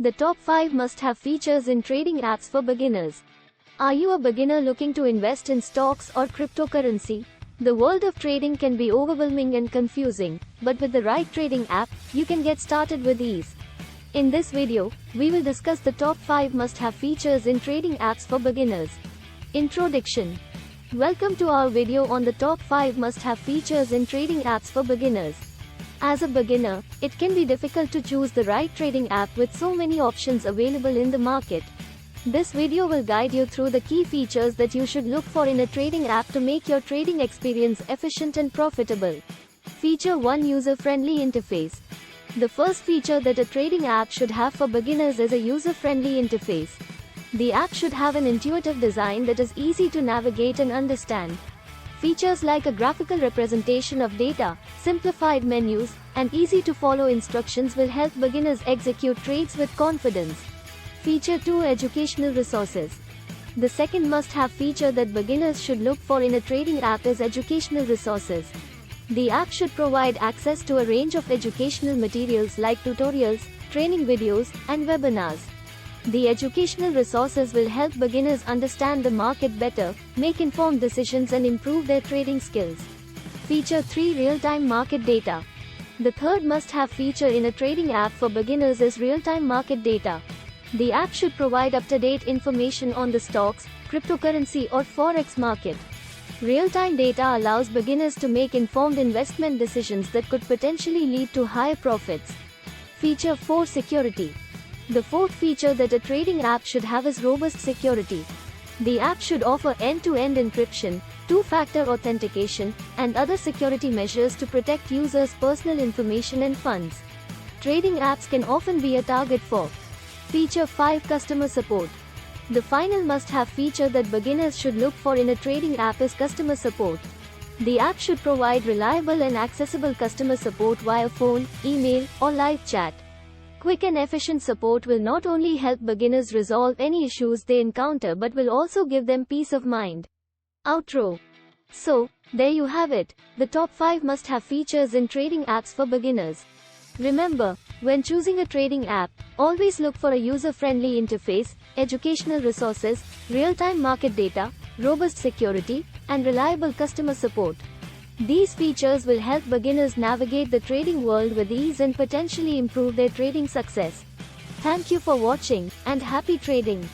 The top 5 must-have features in trading apps for beginners. Are you a beginner looking to invest in stocks or cryptocurrency? The world of trading can be overwhelming and confusing, but with the right trading app, you can get started with ease. In this video, we will discuss the top 5 must-have features in trading apps for beginners. Introduction. Welcome to our video on the top 5 must-have features in trading apps for beginners. As a beginner, it can be difficult to choose the right trading app with so many options available in the market. This video will guide you through the key features that you should look for in a trading app to make your trading experience efficient and profitable. Feature 1: User-friendly interface. The first feature that a trading app should have for beginners is a user-friendly interface. The app should have an intuitive design that is easy to navigate and understand. Features like a graphical representation of data, simplified menus, and easy-to-follow instructions will help beginners execute trades with confidence. Feature 2: Educational resources. The second must-have feature that beginners should look for in a trading app is educational resources. The app should provide access to a range of educational materials like tutorials, training videos, and webinars. The educational resources will help beginners understand the market better, make informed decisions and improve their trading skills. Feature 3: Real-time market data. The third must-have feature in a trading app for beginners is real-time market data. The app should provide up-to-date information on the stocks, cryptocurrency or forex market. Real-time data allows beginners to make informed investment decisions that could potentially lead to higher profits. Feature 4: Security. The fourth feature that a trading app should have is robust security. The app should offer end-to-end encryption, two-factor authentication, and other security measures to protect users' personal information and funds. Trading apps can often be a target for. Feature 5: Customer support. The final must-have feature that beginners should look for in a trading app is customer support. The app should provide reliable and accessible customer support via phone, email, or live chat. Quick and efficient support will not only help beginners resolve any issues they encounter but will also give them peace of mind. Outro. So, there you have it, the top 5 must-have features in trading apps for beginners. Remember, when choosing a trading app, always look for a user-friendly interface, educational resources, real-time market data, robust security, and reliable customer support. These features will help beginners navigate the trading world with ease and potentially improve their trading success. Thank you for watching, and happy trading!